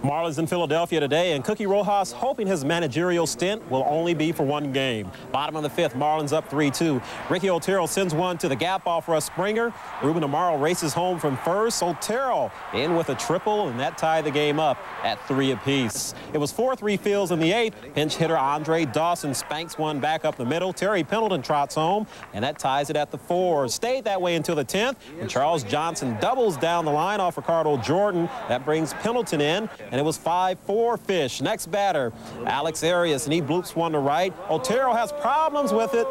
S10: Marlins in Philadelphia today, and Cookie Rojas hoping his managerial stint will only be for 1 game. Bottom of the 5th, Marlins up 3-2. Ricky Otero sends one to the gap off Russ Springer. Ruben Amaro races home from first. Otero in with a triple, and that tied the game up at 3 apiece. It was 4-3 Fields in the 8th. Pinch hitter Andre Dawson spanks one back up the middle. Terry Pendleton trots home, and that ties it at the 4. Stayed that way until the 10th, and Charles Johnson doubles down the line off Ricardo Jordan. That brings Pendleton in, and it was 5-4 Fish. Next batter, Alex Arias, and he bloops one to right. Otero has problems with it.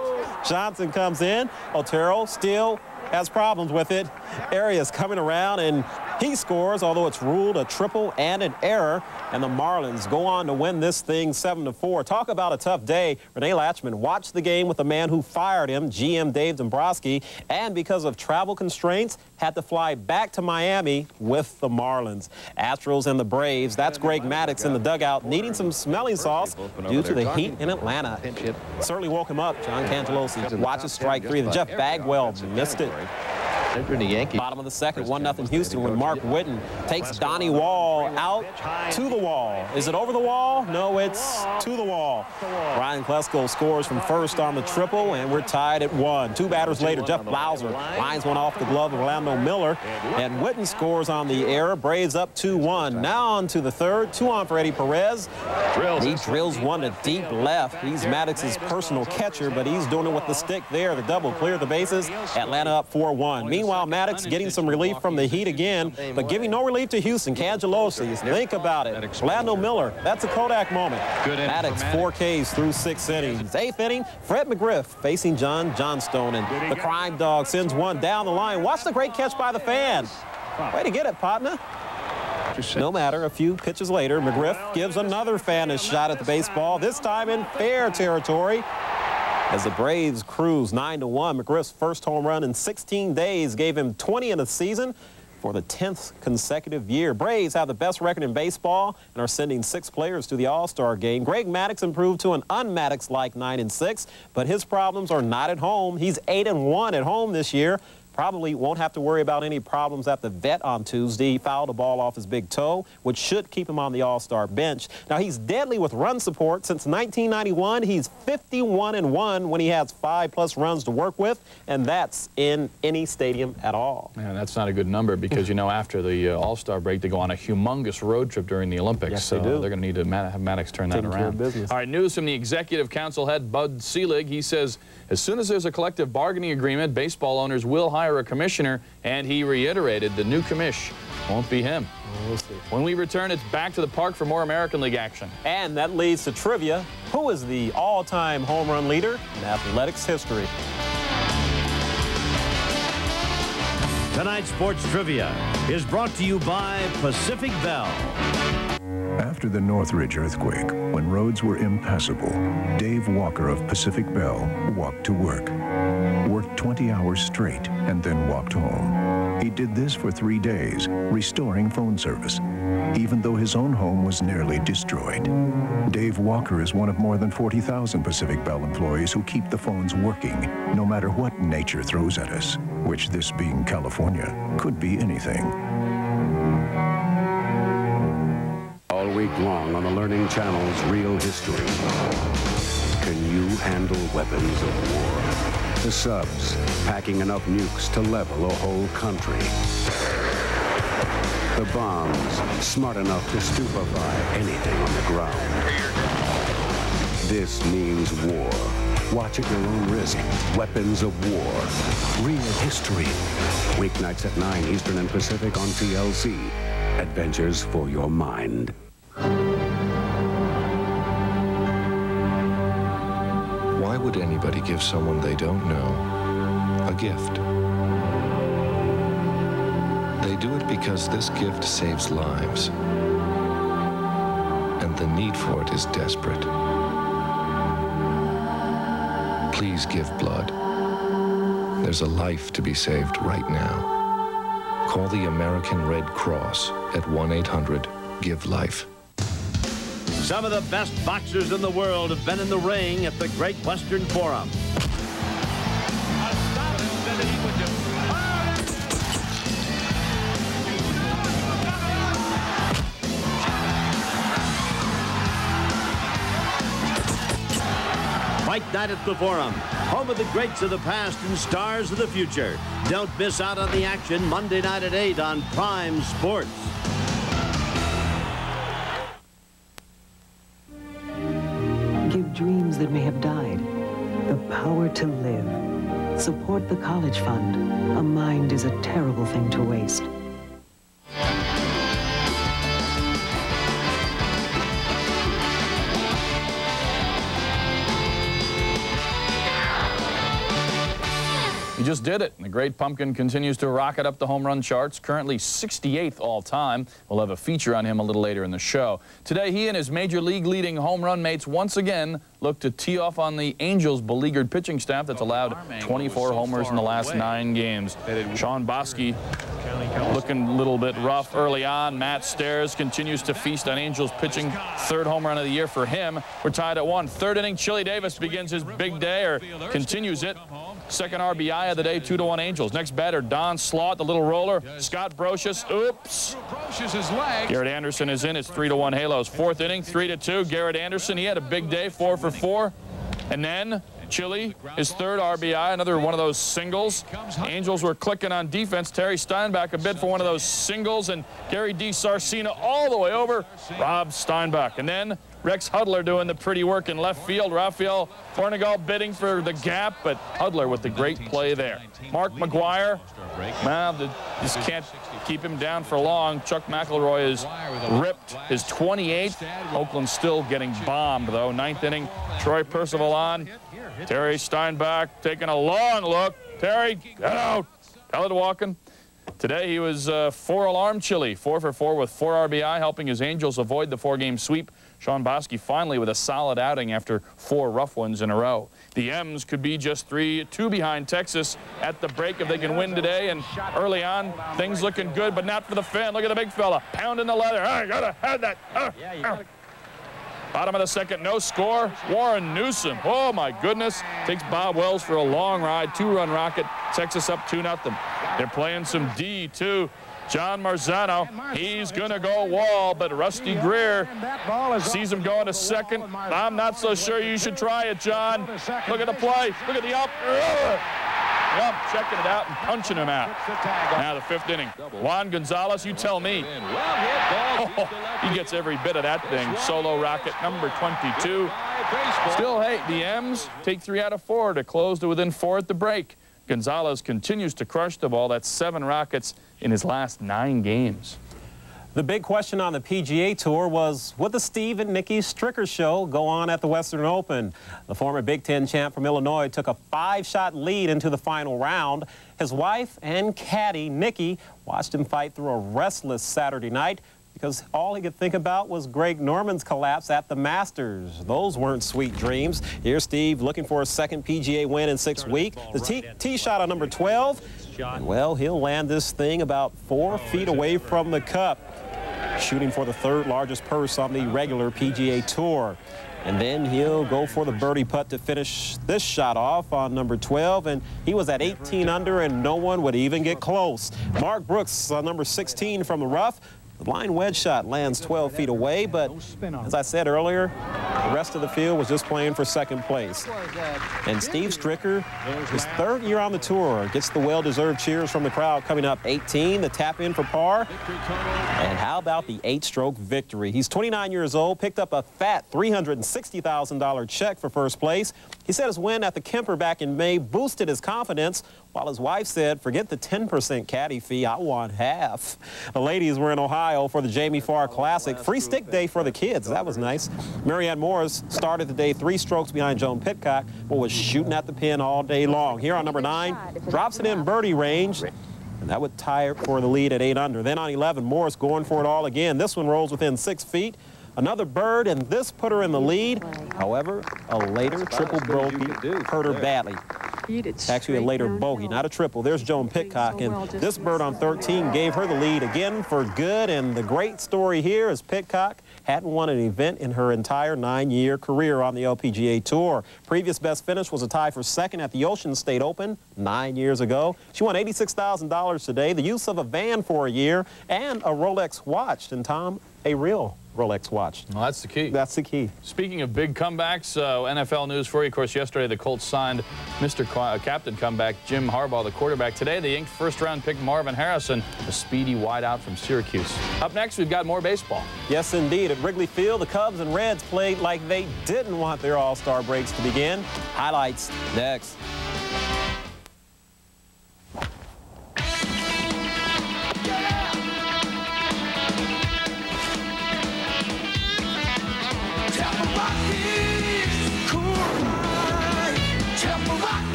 S10: Johnson comes in. Otero still has problems with it. Arias coming around, and he scores, although it's ruled a triple and an error, and the Marlins go on to win this thing 7-4. Talk about a tough day. Renee Latchman watched the game with the man who fired him, GM Dave Dombrowski, and because of travel constraints, had to fly back to Miami with the Marlins. Astros and the Braves, that's Greg Maddux in the dugout, needing some smelling sauce due to the heat in Atlanta. Certainly woke him up. John Cangelosi watches strike 3. The Jeff Bagwell missed it. Bottom of the 2nd, 1-0 Houston, when Mark Whitten takes Donnie Wall out to the wall. Is it over the wall? No, it's to the wall. Ryan Klesko scores from first on the triple, and we're tied at 1. 2 batters later, Jeff Blauser lines one off the glove of Orlando Miller, and Whitten scores on the error. Braves up 2-1. Now on to the 3rd, 2 on for Eddie Perez. He drills one to deep left. He's Maddox's personal catcher, but he's doing it with the stick there. The double cleared the bases. Atlanta up 4-1. Meanwhile, Maddux getting some relief from the heat again, but giving no relief to Houston. Cangelosi, think about it. Orlando Miller, that's a Kodak moment. Maddux 4 Ks through 6 innings. 8th inning, Fred McGriff facing John Johnstone, and the Crime Dog sends one down the line. Watch the great catch by the fan. Way to get it, partner. No matter, a few pitches later, McGriff gives another fan a shot at the baseball, this time in fair territory. As the Braves cruise 9-1, McGriff's first home run in 16 days gave him 20 in the season for the 10th consecutive year. Braves have the best record in baseball and are sending 6 players to the All-Star game. Greg Maddux improved to an un-Maddux-like 9-6, but his problems are not at home. He's 8-1 at home this year. Probably won't have to worry about any problems at the vet on Tuesday. He fouled a ball off his big toe, which should keep him on the All-Star bench. Now, he's deadly with run support. Since 1991, he's 51-1 when he has 5+ runs to work with, and that's in any stadium at all.
S6: Man, that's not a good number because, you know, after the All-Star break, they go on a humongous road trip during the Olympics.
S10: Yes,
S6: so
S10: they do.
S6: They're going to need to have Maddux turn that
S10: Taking care
S6: around.
S10: of business.
S6: All right, news from the Executive Council head, Bud Selig. He says, as soon as there's a collective bargaining agreement, baseball owners will hire a commissioner, and he reiterated the new commish won't be him.
S10: We'll see.
S6: When we return, it's back to the park for more American League action.
S10: And that leads to trivia. Who is the all-time home run leader in athletics history?
S18: Tonight's sports trivia is brought to you by Pacific Bell.
S2: After the Northridge earthquake, when roads were impassable, Dave Walker of Pacific Bell walked to work. Worked 20 hours straight and then walked home. He did this for 3 days, restoring phone service, even though his own home was nearly destroyed. Dave Walker is one of more than 40,000 Pacific Bell employees who keep the phones working, no matter what nature throws at us, which, this being California, could be anything.
S13: All week long on the Learning Channel's Real History. Can you handle weapons of war? The subs packing enough nukes to level a whole country. The bombs smart enough to stupefy anything on the ground. This means war. Watch at your own risk. Weapons of War. Real History. Weeknights at 9 Eastern and Pacific on TLC. Adventures for your mind.
S21: Why would anybody give someone they don't know a gift? They do it because this gift saves lives, and the need for it is desperate. Please give blood. There's a life to be saved right now. Call the American Red Cross at 1-800-GIVE-LIFE.
S18: Some of the best boxers in the world have been in the ring at the Great Western Forum. Fight night at the Forum, home of the greats of the past and stars of the future. Don't miss out on the action Monday night at 8 on Prime Sports.
S5: Give dreams that may have died the power to live. Support the college fund. A mind is a terrible thing to waste.
S6: He just did it. The Great Pumpkin continues to rocket up the home run charts, currently 68th all-time. We'll have a feature on him a little later in the show. Today, he and his major league leading home run mates once again look to tee off on the Angels' beleaguered pitching staff that's allowed 24 homers in the last 9 games. Sean Bosky looking a little bit rough early on. Matt Stairs continues to feast on Angels pitching. 3rd home run of the year for him. We're tied at 1. 3rd inning, Chili Davis begins his big day, or continues it. 2nd RBI of the day, 2-1 Angels. Next batter, Don Slaught, the little roller. Scott Brocious, oops. Garrett Anderson is in. It's 3-1 Halos. 4th inning, 3-2. Garrett Anderson, he had a big day, 4 for 4. And then Chili, his 3rd RBI, another one of those singles. Angels were clicking on defense. Terry Steinbach a bid for one of those singles, and Gary D. Sarcina all the way over. Rob Steinbach. And then Rex Hudler doing the pretty work in left field. Rafael Fornigal bidding for the gap, but Hudler with the great play there. Mark McGuire, well, just can't keep him down for long. Chuck McElroy has ripped his 28th. Oakland still getting bombed, though. 9th inning, Troy Percival on. Terry Steinbach taking a long look. Terry, get out. Elliot walking. Today he was 4-alarm Chili, 4 for 4 with 4 RBI, helping his Angels avoid the 4-game sweep. Sean Bosky finally with a solid outing after 4 rough ones in a row. The M's could be just 3-2 behind Texas at the break if they can win today. And early on, things looking good, but not for the Finn. Look at the big fella pounding the leather. I gotta have that. Bottom of the second, no score. Warren Newsom, oh my goodness, takes Bob Wells for a long ride. 2-run rocket. Texas up 2-0. They're playing some D too. John Marzano, he's going to go wall, but Rusty Greer sees him going to second. I'm not so sure you should try it, John. Look at the play. Look at the up. Yep, checking it out and punching him out. Now the 5th inning. Juan Gonzalez, you tell me. Oh, he gets every bit of that thing. Solo rocket number 22. Still, hey, the M's take 3 out of 4 to close to within 4 at the break. Gonzalez continues to crush the ball. That's 7 rockets in his last 9 games.
S10: The big question on the PGA Tour was, would the Steve and Nikki Stricker show go on at the Western Open? The former Big Ten champ from Illinois took a 5-shot lead into the final round. His wife and caddy, Nikki, watched him fight through a restless Saturday night because all he could think about was Greg Norman's collapse at the Masters. Those weren't sweet dreams. Here's Steve looking for a second PGA win in 6 weeks. The tee shot on number 12. And, well, he'll land this thing about 4 feet away from the cup, shooting for the 3rd largest purse on the regular PGA Tour. And then he'll go for the birdie putt to finish this shot off on number 12, and he was at 18 under, and no one would even get close. Mark Brooks on number 16 from the rough. The blind wedge shot lands 12 feet away, but as I said earlier, the rest of the field was just playing for second place. And Steve Stricker, his 3rd year on the tour, gets the well-deserved cheers from the crowd coming up. 18, the tap in for par. And how about the 8-stroke victory? He's 29 years old, picked up a fat $360,000 check for first place. He said his win at the Kemper back in May boosted his confidence, while his wife said, forget the 10% caddy fee, I want half. The ladies were in Ohio for the Jamie Farr Classic. Free stick day for the kids. That was nice. Marianne Morris started the day 3 strokes behind Joan Pitcock, but was shooting at the pin all day long. Here on number 9, drops it in birdie range, and that would tie her for the lead at 8 under. Then on 11, Morris going for it all again. This one rolls within 6 feet. Another bird, and this put her in the lead. However, a later triple bogey hurt her badly. Actually, a later bogey, not a triple. There's Joan Pitcock, and this bird on 13 gave her the lead again for good. And the great story here is Pitcock hadn't won an event in her entire 9-year career on the LPGA Tour. Previous best finish was a tie for 2nd at the Ocean State Open 9 years ago. She won $86,000 today, the use of a van for a year, and a Rolex watch. And Tom, a real Rolex watch.
S6: Well, that's the key.
S10: That's the key.
S6: Speaking of big comebacks, NFL news for you. Of course, yesterday the Colts signed Mr. Captain comeback Jim Harbaugh, the quarterback. Today they inked 1st-round pick Marvin Harrison, a speedy wideout from Syracuse. Up next, we've got more baseball.
S10: Yes, indeed. At Wrigley Field, the Cubs and Reds played like they didn't want their all-star breaks to begin. Highlights next.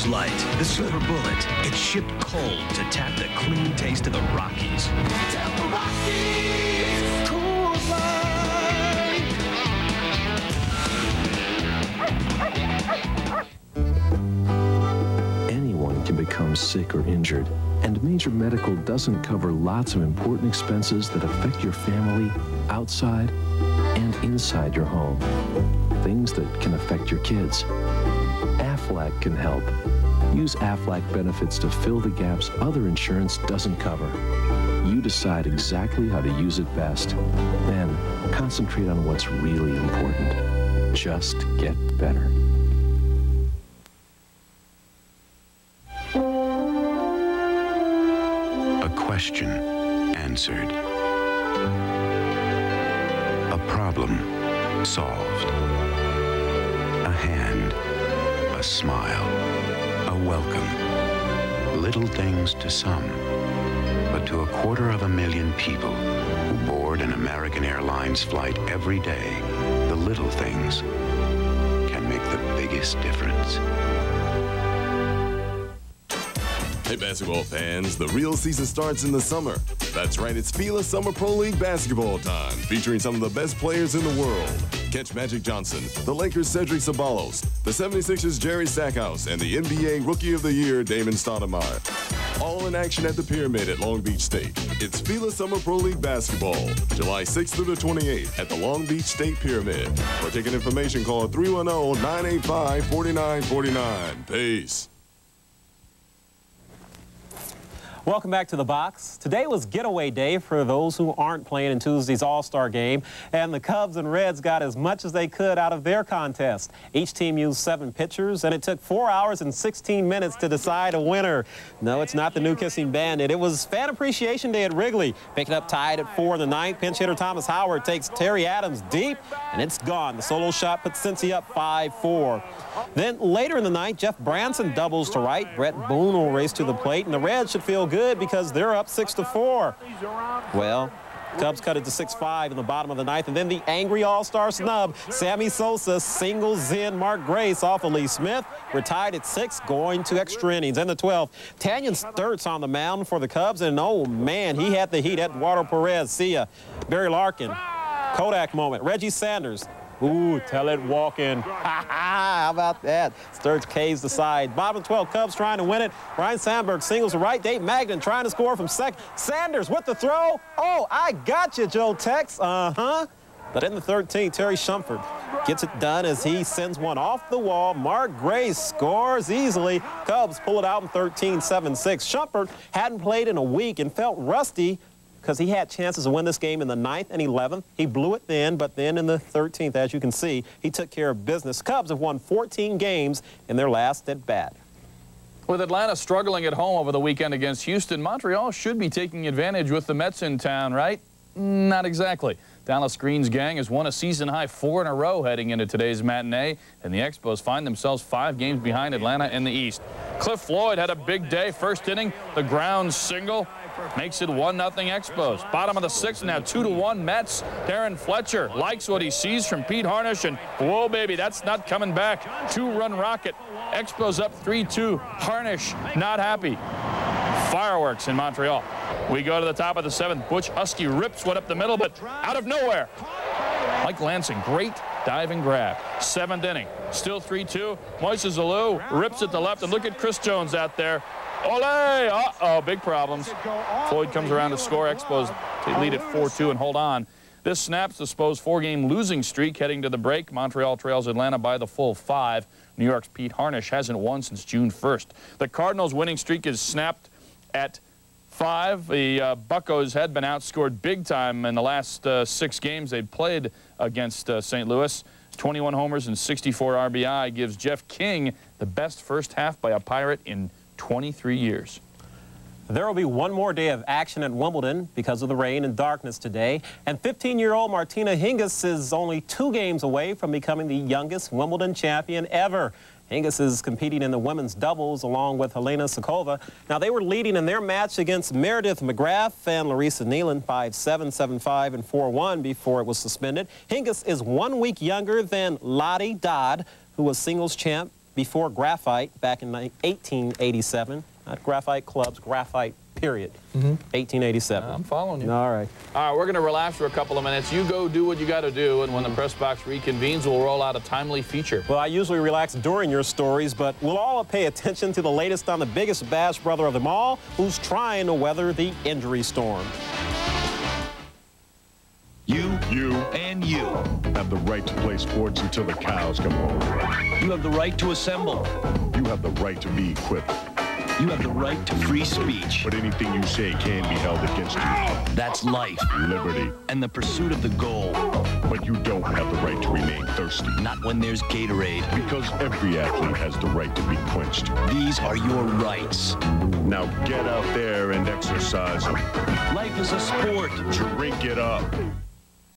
S24: Light, the silver bullet. It's shipped cold to tap the clean taste of the Rockies. Tap the Rockies, Coors
S25: Light. Anyone can become sick or injured, and Major Medical doesn't cover lots of important expenses that affect your family outside and inside your home. Things that can affect your kids. Aflac can help. Use Aflac benefits to fill the gaps other insurance doesn't cover. You decide exactly how to use it best. Then concentrate on what's really important. Just get better.
S15: A question answered. A problem solved. A hand. A smile, a welcome. Little things to some, but to 250,000 people who board an American Airlines flight every day, the little things can make the biggest difference.
S16: Hey basketball fans, the real season starts in the summer. That's right, it's FILA Summer Pro League basketball time, featuring some of the best players in the world. Catch Magic Johnson, the Lakers' Cedric Ceballos, the 76ers' Jerry Stackhouse, and the NBA Rookie of the Year, Damon Stoudemire. All in action at the Pyramid at Long Beach State. It's FILA Summer Pro League Basketball, July 6th through the 28th at the Long Beach State Pyramid. For ticket information, call 310-985-4949. Peace.
S10: Welcome back to the box. Today was getaway day for those who aren't playing in Tuesday's All-Star game, and the Cubs and Reds got as much as they could out of their contest. Each team used 7 pitchers, and it took 4 hours and 16 minutes to decide a winner. No, it's not the New Kissing Bandit. It was Fan Appreciation Day at Wrigley. Picking up tied at 4 in the 9th, pinch hitter Thomas Howard takes Terry Adams deep, and it's gone. The solo shot puts Cincy up 5-4. Then later in the 9th, Jeff Branson doubles to right. Brett Boone will race to the plate, and the Reds should feel good because they're up 6-4. Well, Cubs cut it to 6-5 in the bottom of the 9th, and then the angry all-star snub, Sammy Sosa singles in Mark Grace off of Lee Smith. We're tied at 6, going to extra innings. In the 12th, Tanyan Sturt's on the mound for the Cubs, and oh man, he had the heat. Eduardo Perez, see ya. Barry Larkin, Kodak moment. Reggie Sanders. Ooh, tell it walking. How about that? Sturts K's the side. Bottom 12, Cubs trying to win it. Ryan Sandberg singles to right. Dave Magnan trying to score from second. Sanders with the throw. Oh, I got you, Joe Tex. But in the 13th, Terry Shumpert gets it done as he sends one off the wall. Mark Grace scores easily. Cubs pull it out in 13-7-6. Shumpert hadn't played in a week and felt rusty because he had chances to win this game in the 9th and 11th. He blew it then, but then in the 13th, as you can see, he took care of business. Cubs have won 14 games in their last at bat.
S6: With Atlanta struggling at home over the weekend against Houston, Montreal should be taking advantage with the Mets in town, right? Not exactly. Dallas Green's gang has won a season-high 4 in a row heading into today's matinee, and the Expos find themselves 5 games behind Atlanta in the East. Cliff Floyd had a big day. First inning, the ground single. Makes it 1-0 Expos. Bottom of the 6th, now 2-1 Mets. Darren Fletcher likes what he sees from Pete Harnisch, and whoa, baby, that's not coming back. 2-run rocket. Expos up 3-2. Harnisch not happy. Fireworks in Montreal. We go to the top of the 7th. Butch Husky rips one up the middle, but out of nowhere. Mike Lansing, great diving grab. 7th inning, still 3-2. Moises Alou rips it to left, and look at Chris Jones out there. Ole! Uh-oh, big problems. Floyd comes around to score. Expos lead at 4-2 and hold on. This snaps the Expos' 4-game losing streak heading to the break. Montreal trails Atlanta by the full 5. New York's Pete Harnisch hasn't won since June 1st. The Cardinals' winning streak is snapped at 5. The Buccos had been outscored big time in the last 6 games they'd played against St. Louis. 21 homers and 64 RBI gives Jeff King the best first half by a Pirate in 23 years.
S10: There will be one more day of action at Wimbledon because of the rain and darkness today. And 15-year-old Martina Hingis is only 2 games away from becoming the youngest Wimbledon champion ever. Hingis is competing in the women's doubles along with Helena Sokova. Now, they were leading in their match against Meredith McGrath and Larissa Nealon 5-7, 7-5, and 4-1 before it was suspended. Hingis is 1 week younger than Lottie Dodd, who was singles champ before Graphite back in 1887. Not Graphite Clubs, Graphite, period. 1887.
S6: I'm following you.
S10: All right.
S6: All right, we're going to relax for a couple of minutes. You go do what you got to do, and when the press box reconvenes, we'll roll out a timely feature.
S10: Well, I usually relax during your stories, but we'll all pay attention to the latest on the biggest bash brother of them all, who's trying to weather the injury storm.
S1: You, and you have the right to play sports until the cows come home.
S24: You have the right to assemble.
S1: You have the right to be equipped.
S24: You have the right to free speech.
S1: But anything you say can be held against you.
S24: That's life.
S1: Liberty.
S24: And the pursuit of the goal.
S1: But you don't have the right to remain thirsty.
S24: Not when there's Gatorade.
S1: Because every athlete has the right to be quenched.
S24: These are your rights.
S1: Now get out there and exercise them.
S24: Life is a sport.
S1: Drink it up.